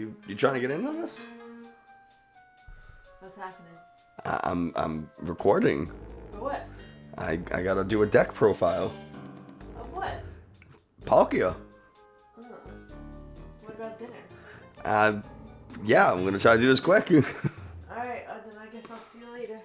You trying to get into this? What's happening? I'm recording. For what? I gotta do a deck profile. Of what? Palkia. What about dinner? Yeah, I'm gonna try to do this quick. Alright, then I guess I'll see you later.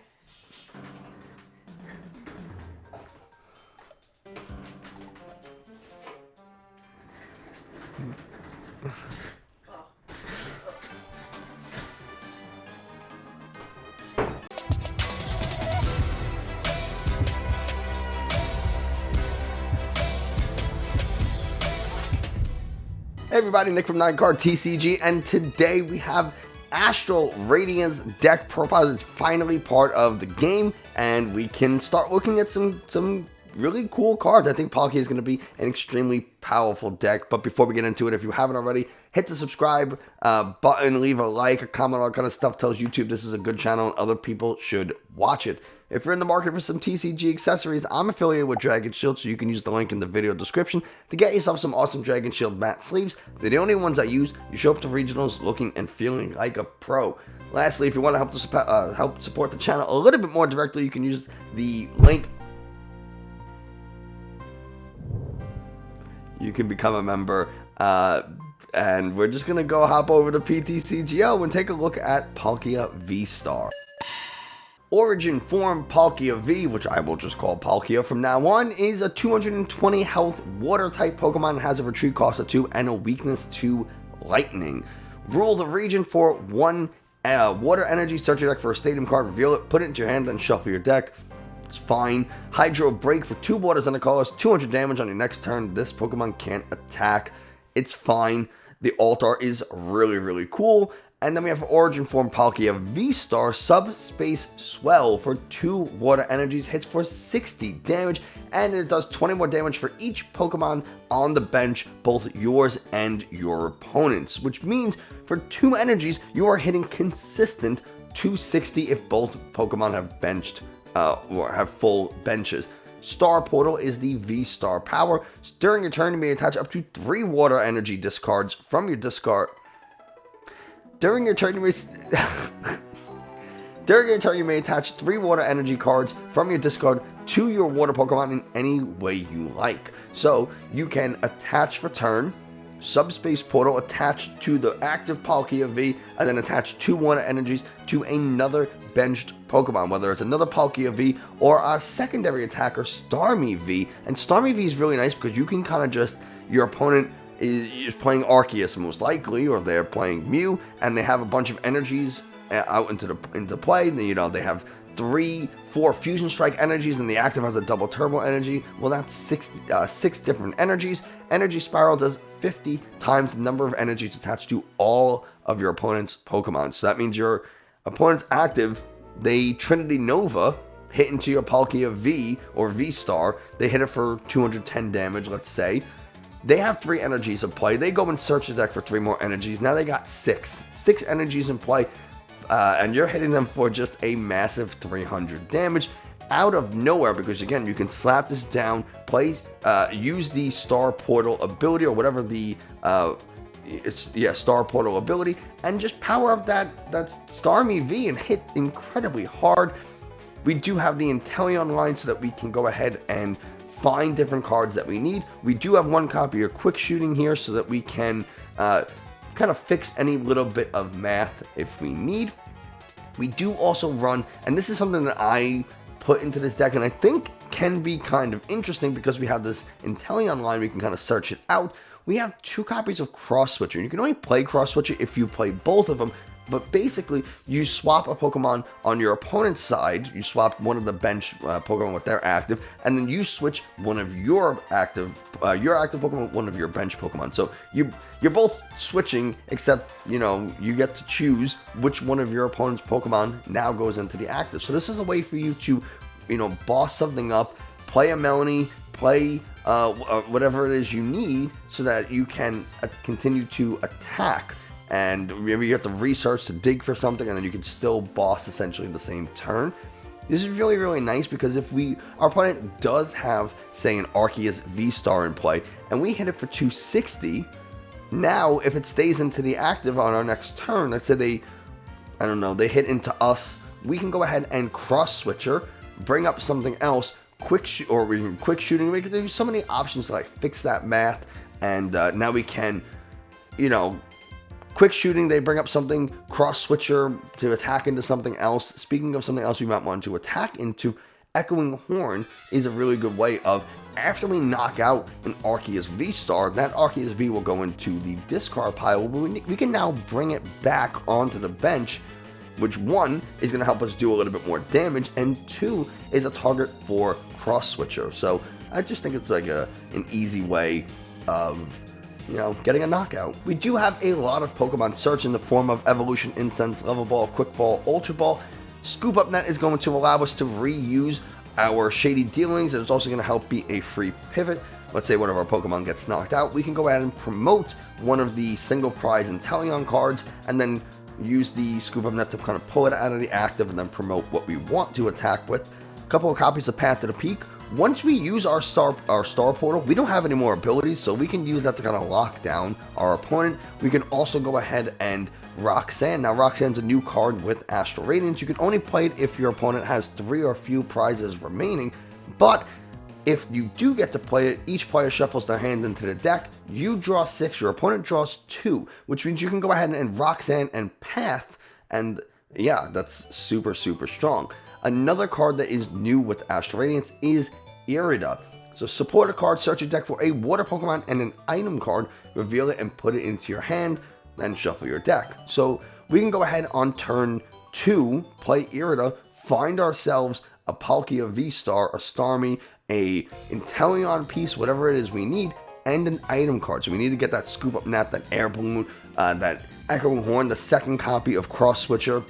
Hey everybody, Nick from 9Card TCG, and today we have Astral Radiance deck profiles. It's finally part of the game, and we can start looking at some really cool cards. I think Palkia is going to be an extremely powerful deck, but before we get into it, if you haven't already, hit the subscribe button, leave a like, a comment, all that kind of stuff. Tells YouTube this is a good channel and other people should watch it. If you're in the market for some TCG accessories, I'm affiliated with Dragon Shield, so you can use the link in the video description to get yourself some awesome Dragon Shield matte sleeves. They're the only ones I use. You show up to regionals looking and feeling like a pro. Lastly, if you want to help support the channel a little bit more directly, you can use the link. You can become a member, and we're just going to go hop over to PTCGO and take a look at Palkia VStar. Origin form Palkia V, which I will just call Palkia from now on, is a 220 health water type Pokemon, has a retreat cost of 2 and a weakness to lightning. Rule the region for 1 water energy, search your deck for a stadium card, reveal it, put it into your hand, then shuffle your deck. It's fine. Hydro Break for 2 waters and it costs 200 damage on your next turn. This Pokemon can't attack. It's fine. The alt art is really cool. And then we have Origin form Palkia VStar Subspace Swell for 2 water energies, hits for 60 damage, and it does 20 more damage for each Pokemon on the bench, both yours and your opponent's, which means for 2 energies, you are hitting consistent 260 if both Pokemon have benched or have full benches. Star Portal is the V-Star power. During your turn, you may attach up to 3 water energy discards from your discard. During your turn, you may attach 3 water energy cards from your discard to your water Pokemon in any way you like. So you can attach for turn, Subspace Portal attached to the active Palkia V, and then attach 2 water energies to another benched Pokemon, whether it's another Palkia V or a secondary attacker, Starmie V. And Starmie V is really nice because you can kind of just, your opponent is playing Arceus most likely, or they're playing Mew, and they have a bunch of energies out into play. You know, they have 3-4 Fusion Strike energies, and the active has a double turbo energy. Well, that's 6 different energies. Energy Spiral does 50 times the number of energies attached to all of your opponent's Pokemon. So that means your opponent's active, they Trinity Nova, hit into your Palkia V or V-Star. They hit it for 210 damage, let's say. They have 3 energies in play. They go and search the deck for 3 more energies. Now they got 6 energies in play, and you're hitting them for just a massive 300 damage out of nowhere, because again, you can slap this down, play, use the Star Portal ability or whatever the Star Portal ability, and just power up that Starmie V and hit incredibly hard. We do have the Inteleon line so that we can go ahead and find different cards that we need. We do have 1 copy of Quick Shooting here so that we can kind of fix any little bit of math if we need. We do also run, and this is something that I put into this deck and I think can be kind of interesting because we have this Inteleon line, we can kind of search it out. We have 2 copies of Cross Switcher. You can only play Cross Switcher if you play both of them, but basically you swap a Pokemon on your opponent's side, you swap one of the bench Pokemon with their active, and then you switch one of your active Pokemon with one of your bench Pokemon. So you're both switching, except, you know, you get to choose which one of your opponent's Pokemon now goes into the active. So this is a way for you to, you know, boss something up, play a Melony, play whatever it is you need so that you can continue to attack. And maybe you have to research to dig for something, and then you can still boss essentially the same turn. This is really nice because if our opponent does have, say, an Arceus V-Star in play, and we hit it for 260, Now, if it stays into the active on our next turn, let's say they hit into us, we can go ahead and Cross Switcher, bring up something else, quick shooting. We can do so many options to like fix that math, and now we can, quick shooting, they bring up something, Cross Switcher to attack into something else. Speaking of something else we might want to attack into, Echoing Horn is a really good way of, after we knock out an Arceus V-Star, that Arceus V will go into the discard pile. We can now bring it back onto the bench, which one is going to help us do a little bit more damage, and two is a target for Cross Switcher. So I just think it's like an easy way of getting a knockout. We do have a lot of Pokemon search in the form of Evolution Incense, Level Ball, Quick Ball, Ultra Ball. Scoop Up Net is going to allow us to reuse our shady dealings, and it's also going to help be a free pivot. Let's say one of our Pokemon gets knocked out, we can go ahead and promote one of the single prize Inteleon cards, and then use the Scoop Up Net to kind of pull it out of the active and then promote what we want to attack with. A couple of copies of Path to the Peak. Once we use our star portal, we don't have any more abilities, so we can use that to kind of lock down our opponent. We can also go ahead and Roxanne. Now, Roxanne's a new card with Astral Radiance. You can only play it if your opponent has 3 or few prizes remaining, but if you do get to play it, each player shuffles their hand into the deck, you draw 6, your opponent draws 2, which means you can go ahead and Roxanne and Path, and yeah, that's super, super strong. Another card that is new with Astral Radiance is Irida. So support a card, search your deck for a water Pokemon and an item card, reveal it and put it into your hand, then shuffle your deck. So we can go ahead on turn 2, play Irida, find ourselves a Palkia VStar, a Starmie, a Inteleon piece, whatever it is we need, and an item card. So we need to get that Scoop Up Net, that Air Balloon, that Echoing Horn, the second copy of Cross Switcher.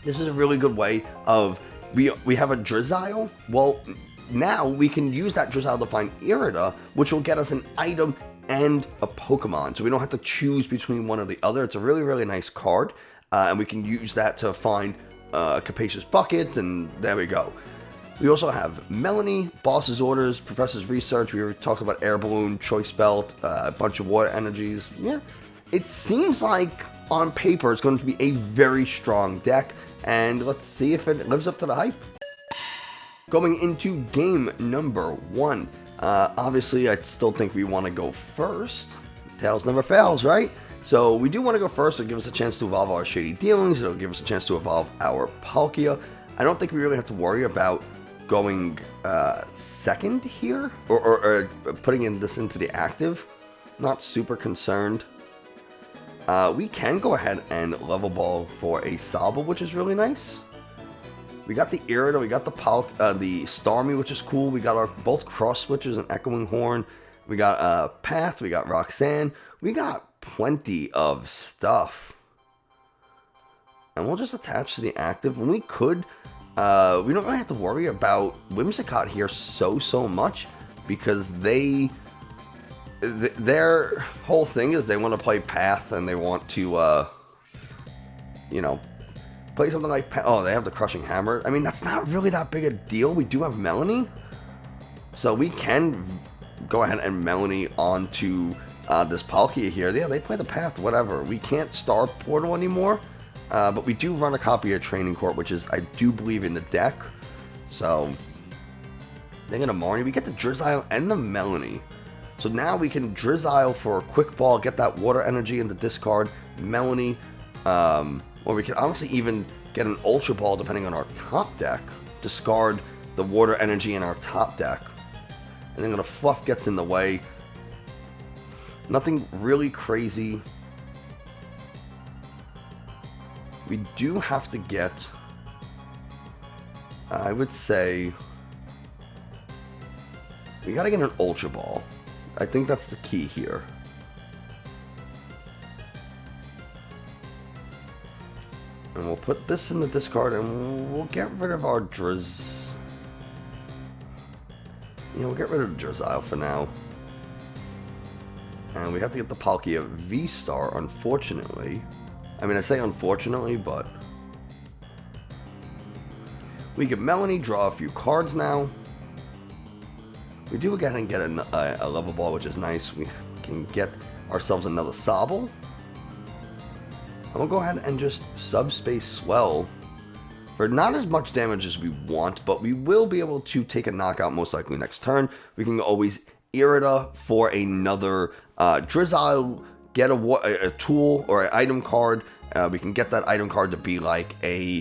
This is a really good way of, we have a Drizzile. Well, now we can use that Drizzile to find Irida, which will get us an item and a Pokemon, so we don't have to choose between one or the other. It's a really, really nice card, and we can use that to find Capacious Buckets, and there we go. We also have Melony, Boss's Orders, Professor's Research. We already talked about Air Balloon, Choice Belt, a bunch of Water Energies. Yeah, it seems like on paper it's going to be a very strong deck, and let's see if it lives up to the hype. Going into game number 1. Obviously, I still think we want to go first. Tails never fails, right? So we do want to go first. It'll give us a chance to evolve our shady dealings. It'll give us a chance to evolve our Palkia. I don't think we really have to worry about going second here, or putting this into the active. Not super concerned. We can go ahead and level ball for a Sobble, which is really nice. We got the Irida, we got the Starmie, which is cool. We got our both Cross Switchers and Echoing Horn. We got Path, we got Roxanne. We got plenty of stuff. And we'll just attach to the active. When we could, we don't really have to worry about Whimsicott here so much, because their whole thing is they want to play Path, and they want to, play something like, oh, they have the Crushing Hammer. I mean, that's not really that big a deal. We do have Melony, so we can go ahead and Melony onto this Palkia here. Yeah, they play the Path, whatever. We can't Star Portal anymore, but we do run a copy of Training Court, which is, I do believe, in the deck. So, then in the morning, we get the Drizzile and the Melony. So now we can Drizzile for a Quick Ball, get that Water Energy in the discard, Melony, or we can honestly even get an Ultra Ball depending on our top deck, discard the Water Energy in our top deck, and then the fluff gets in the way. Nothing really crazy. We do have to get, I would say, we gotta get an Ultra Ball. I think that's the key here. And we'll put this in the discard, and we'll get rid of our we'll get rid of the Drizzile for now. And we have to get the Palkia VStar, unfortunately. I mean, I say unfortunately, but we get Melony, draw a few cards now. We do again and get a level ball, which is nice. We can get ourselves another Sobble. I'm going to go ahead and just Subspace Swell for not as much damage as we want, but we will be able to take a knockout most likely next turn. We can always Irida for another Drizzile, get a tool or an item card. We can get that item card to be like a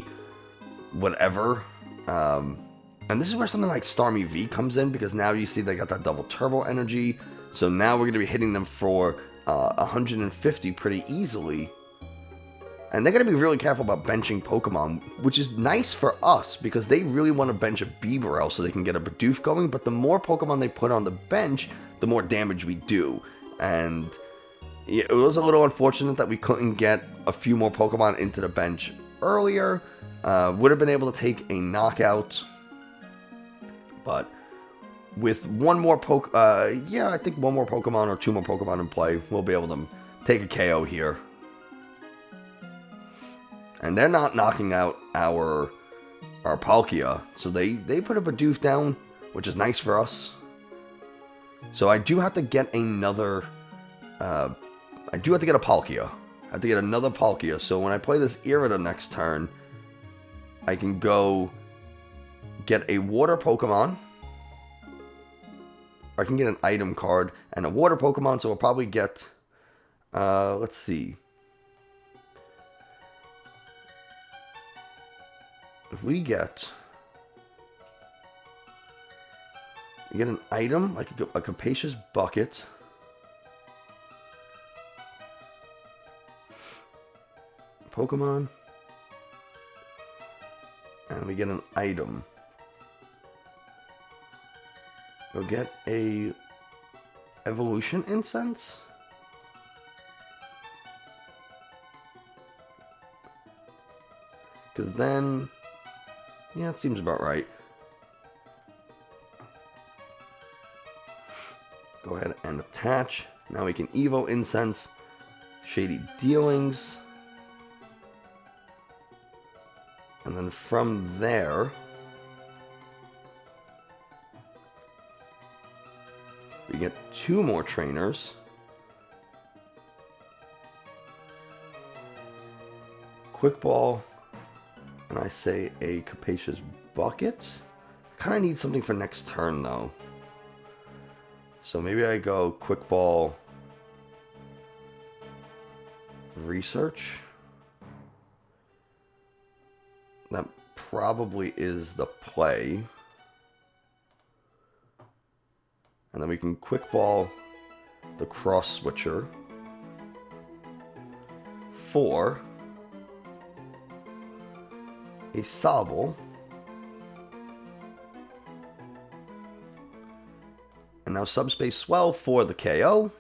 whatever. And this is where something like Starmie V comes in, because now you see they got that double turbo energy. So now we're going to be hitting them for 150 pretty easily. And they're going to be really careful about benching Pokemon, which is nice for us, because they really want to bench a Bibarel so they can get a Bidoof going. But the more Pokemon they put on the bench, the more damage we do. And yeah, it was a little unfortunate that we couldn't get a few more Pokemon into the bench earlier. Would have been able to take a knockout. But with one more I think one more Pokemon or two more Pokemon in play, we'll be able to take a KO here. And they're not knocking out our Palkia, so they put a Bidoof down, which is nice for us. So I do have to get another, I do have to get a Palkia. I have to get another Palkia, so when I play this Irida next turn, I can go get a water Pokemon. I can get an item card and a water Pokemon, so we'll probably get, let's see. If we get an item, like a Capacious Bucket. Pokemon. And we get an item. We'll get a Evolution Incense. Because then, yeah, it seems about right. Go ahead and attach. Now we can Evo Incense, Shady Dealings. And then from there, we get two more trainers. Quick Ball, and I say a Capacious Bucket. Kind of need something for next turn though. So maybe I go Quick Ball, Research. That probably is the play. And then we can Quick Ball the Cross Switcher for a Sobble. And now Subspace Swell for the KO.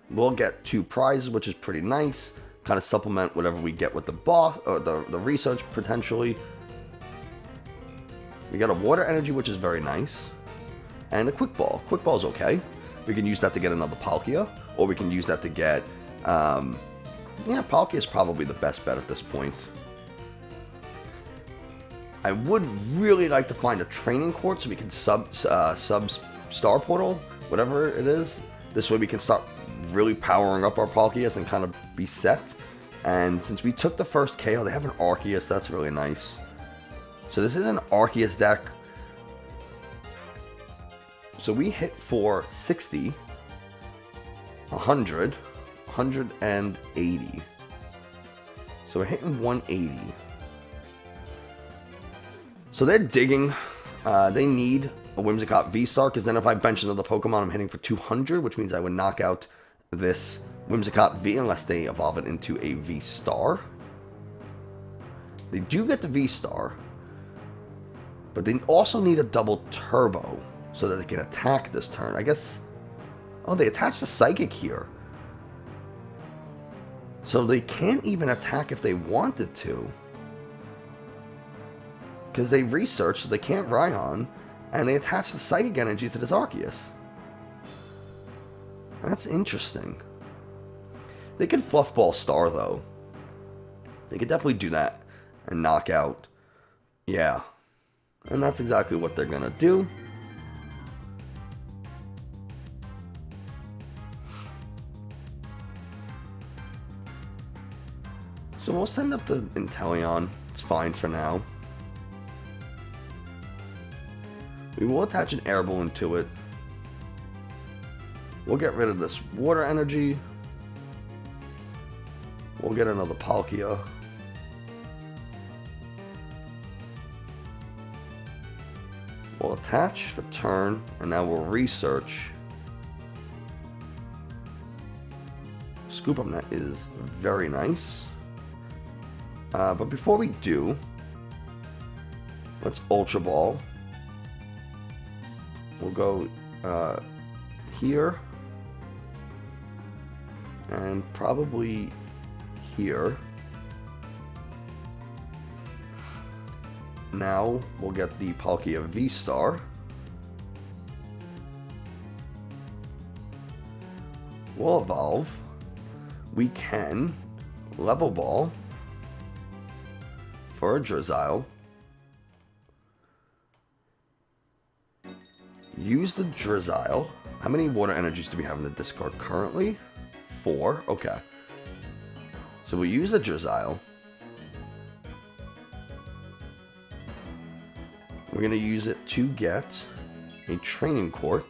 We'll get 2 prizes, which is pretty nice. Kind of supplement whatever we get with the boss or the research potentially. We got a water energy, which is very nice. And a Quick Ball. Quick Ball is okay. We can use that to get another Palkia, or we can use that to get, yeah, Palkia is probably the best bet at this point. I would really like to find a Training Court so we can sub Star Portal, whatever it is. This way we can start really powering up our Palkias and kind of be set. And since we took the first KO, they have an Arceus. That's really nice. So this is an Arceus deck. So we hit for 60, 100, 180. So we're hitting 180. So they're digging. They need a Whimsicott VStar, because then if I bench another Pokemon, I'm hitting for 200, which means I would knock out this Whimsicott V unless they evolve it into a V-Star. They do get the V-Star, but they also need a double turbo so that they can attack this turn. I guess, oh, they attach the Psychic here. So they can't even attack if they wanted to, because they research, so they can't Raihan, and they attach the Psychic energy to this Arceus. That's interesting. They could Fluff Ball Star, though. They could definitely do that and knock out. Yeah. And that's exactly what they're going to do. So we'll send up the Inteleon. It's fine for now. We will attach an Air Balloon to it. We'll get rid of this water energy. We'll get another Palkia. We'll attach for turn, and now we'll research. Scoop Up Net is very nice. But before we do, let's Ultra Ball. We'll go here. And probably here. Now we'll get the Palkia VStar. We'll evolve. We can Level Ball for a Drizzile. Use the Drizzile. How many water energies do we have in the discard currently? 4. Okay. So we use the Drizzile. We're going to use it to get a Training Court.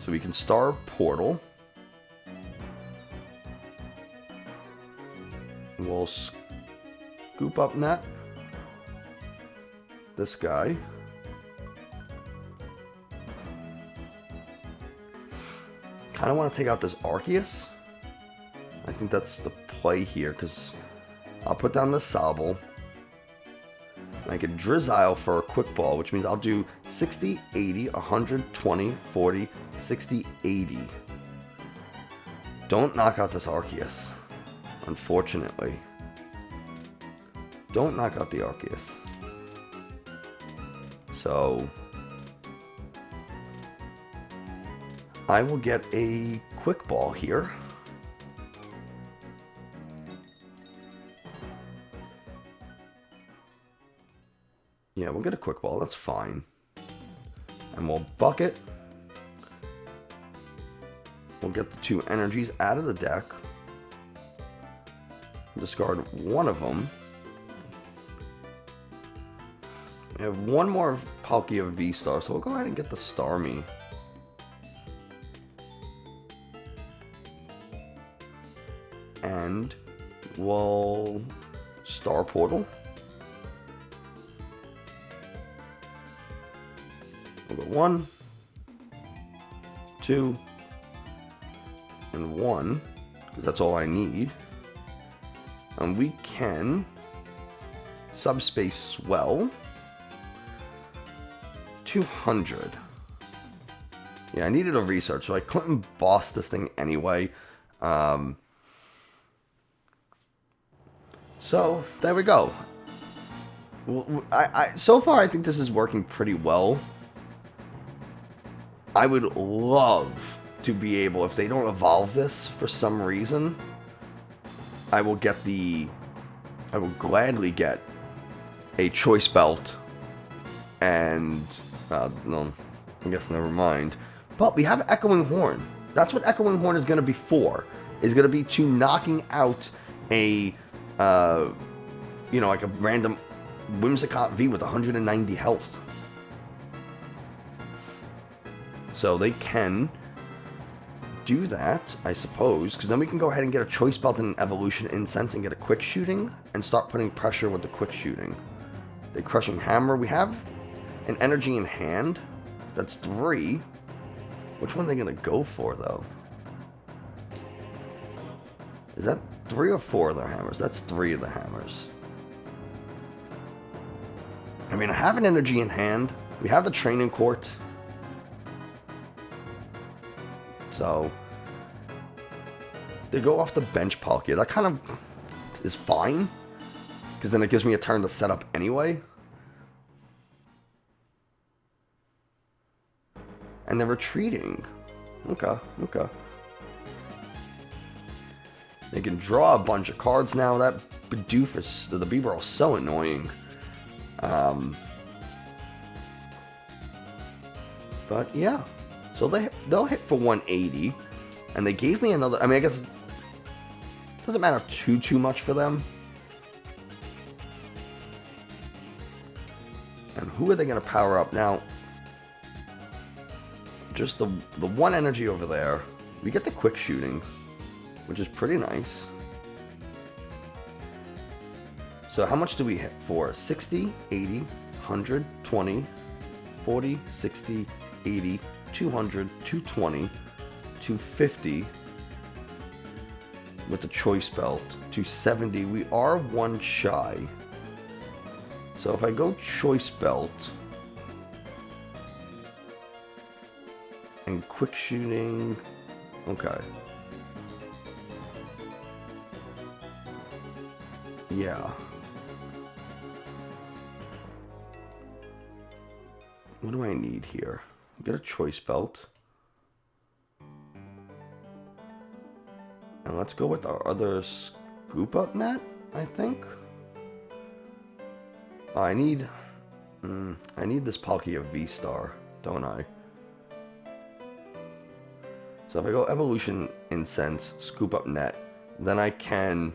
So we can Star Portal. We'll Scoop Up Net this guy. Kind of want to take out this Arceus. I think that's the play here, because I'll put down the Sobble. I can Drizzile for a Quick Ball, which means I'll do 60, 80, 120, 40, 60, 80. Don't knock out this Arceus, unfortunately. Don't knock out the Arceus. So I will get a Quick Ball here. Yeah, we'll get a Quick Ball, that's fine. And we'll Bucket. We'll get the 2 energies out of the deck. Discard one of them. We have one more Palkia VStar, so we'll go ahead and get the Starmie. And we'll Star Portal. We'll go 1, 2, and 1, because that's all I need. And we can Subspace Swell 200. Yeah, I needed a research, so I couldn't boss this thing anyway. So there we go. So far I think this is working pretty well. I would love to be able, if they don't evolve this for some reason, I will gladly get a Choice Belt and, no, I guess never mind. But we have Echoing Horn. That's what Echoing Horn is going to be for. Is going to be to knocking out a, like a random Whimsicott V with 190 health. So they can do that, I suppose, because then we can go ahead and get a Choice Belt and an Evolution Incense and get a Quick Shooting and start putting pressure with the Quick Shooting. The Crushing Hammer. We have an Energy in hand. That's 3. Which one are they going to go for, though? Is that 3 or 4 of their hammers? That's 3 of the hammers. I mean, I have an Energy in hand. We have the Training Court. So they go off the bench Palkia. That kind of is fine, because then it gives me a turn to set up anyway. And they're retreating. Okay. They can draw a bunch of cards now. That Doofus, the Bieber, is so annoying. But yeah. So they'll hit for 180, and they gave me another. I mean, I guess Doesn't matter too much for them. And who are they going to power up? Now, just the one energy over there. We get the quick shooting, which is pretty nice. So how much do we hit for? 60, 80, 100, 20, 40, 60, 80, 200, 220, 250 with the choice belt, 270. We are one shy. So if I go choice belt and quick shooting, okay. Yeah. What do I need here? Get a choice belt. And let's go with our other Scoop Up Net, I think. I need this Palkia VStar, don't I? So if I go Evolution Incense, Scoop Up Net, then I can...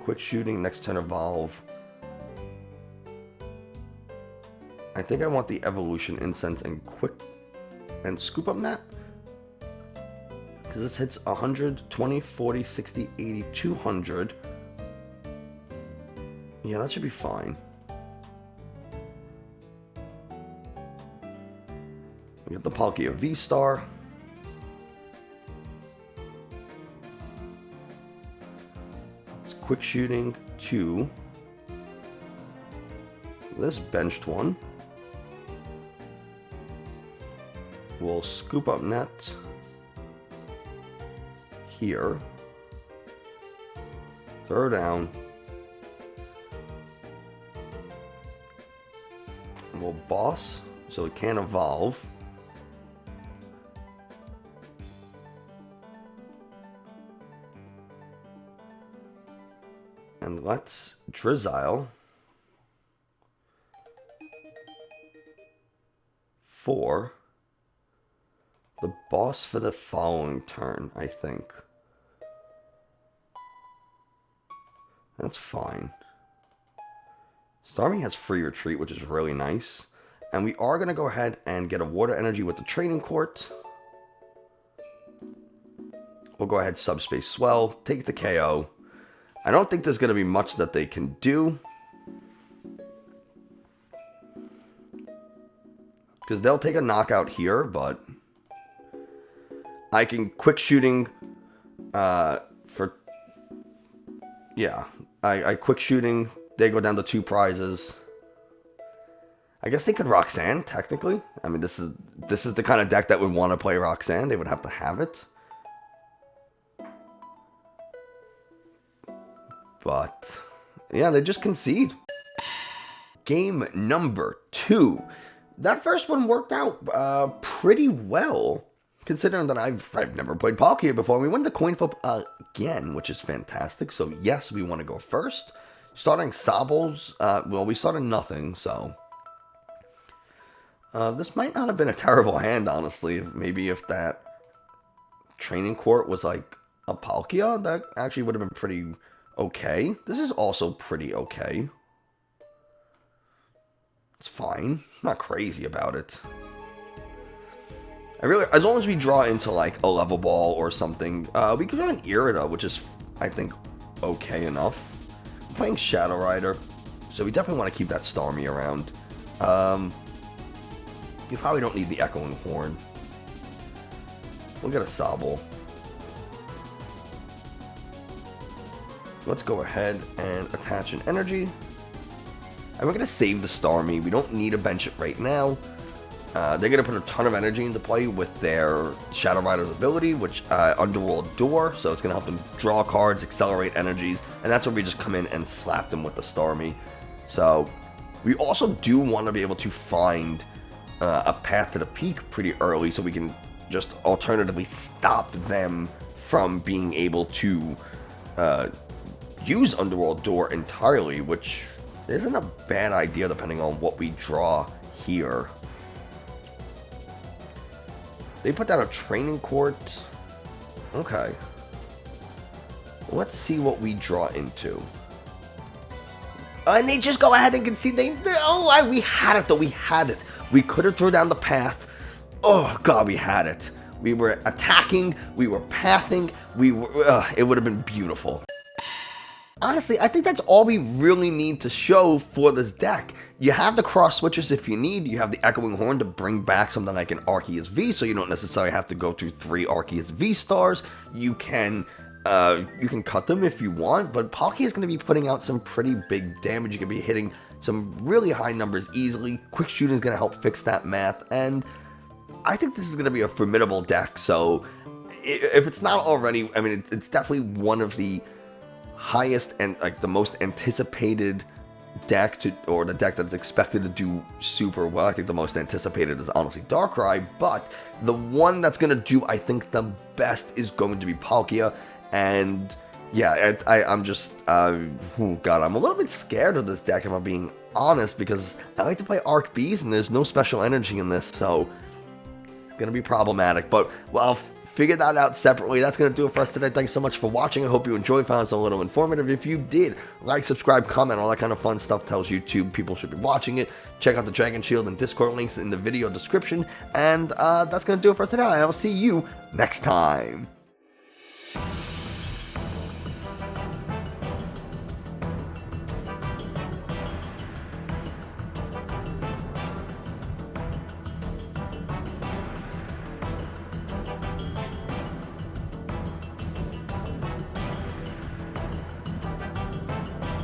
Quick shooting, next turn evolve. I think I want the Evolution Incense and Scoop Up Net. Because this hits 100, 20, 40, 60, 80, 200. Yeah, that should be fine. We got the Palkia VStar. Quick shooting, 2. This benched one. We'll Scoop Up Net here. Throw down. We'll boss so it can't evolve. And let's Drizzile for the boss for the following turn, I think. That's fine. Starmie has free retreat, which is really nice. And we are going to go ahead and get a water energy with the Training Court. We'll go ahead, Subspace Swell, take the KO. I don't think there's going to be much that they can do. Because they'll take a knockout here, but I can quick shooting for... Yeah, I quick shooting. They go down to 2 prizes. I guess they could Roxanne, technically. I mean, this is the kind of deck that would want to play Roxanne. They would have to have it. But, yeah, they just concede. Game number 2. That first one worked out pretty well, considering that I've never played Palkia before. We won the coin flip again, which is fantastic. So, yes, we want to go first. Starting Sobble's, well, we started nothing, so... this might not have been a terrible hand, honestly. Maybe if that Training Court was like a Palkia, that actually would have been pretty... okay. This is also pretty okay. It's fine. Not crazy about it. As long as we draw into like a Level Ball or something, we could have an Irida, which is, I think, okay enough. I'm playing Shadow Rider, so we definitely want to keep that Starmie around. You probably don't need the Echoing Horn. We'll get a Sobble. Let's go ahead and attach an energy. And we're going to save the Starmie. We don't need to bench it right now. They're going to put a ton of energy into play with their Shadow Rider's ability, which Underworld Door. So it's going to help them draw cards, accelerate energies. And that's where we just come in and slap them with the Starmie. So we also do want to be able to find a path to the peak pretty early. So we can just alternatively stop them from being able to... use Underworld Door entirely, which isn't a bad idea depending on what we draw here. They put down a Training Court. Okay. Let's see what we draw into. And they just go ahead and concede. We had it though. We had it. We could have thrown down the path. Oh god, we had it. We were attacking. We were pathing. It would have been beautiful. Honestly, I think that's all we really need to show for this deck. You have the Cross Switchers if you need. You have the Echoing Horn to bring back something like an Arceus V, so you don't necessarily have to go through 3 Arceus V-Stars. You can cut them if you want, but Palkia is going to be putting out some pretty big damage. You can be hitting some really high numbers easily. Quick Shooting is going to help fix that math, and I think this is going to be a formidable deck. So if it's not already, I mean, it's definitely one of the highest and like the most anticipated deck or the deck that's expected to do super well. I think the most anticipated is honestly Darkrai, but the one that's going to do, I think, the best is going to be Palkia. And yeah, I'm just, oh god, I'm a little bit scared of this deck if I'm being honest, because I like to play Arc Bees and there's no special energy in this, so it's going to be problematic. But, well, I'll figure that out separately. That's going to do it for us today. Thanks so much for watching. I hope you enjoyed, found this a little informative. If you did, like, subscribe, comment, all that kind of fun stuff tells YouTube people should be watching it. Check out the Dragon Shield and Discord links in the video description. And that's going to do it for today. I'll see you next time.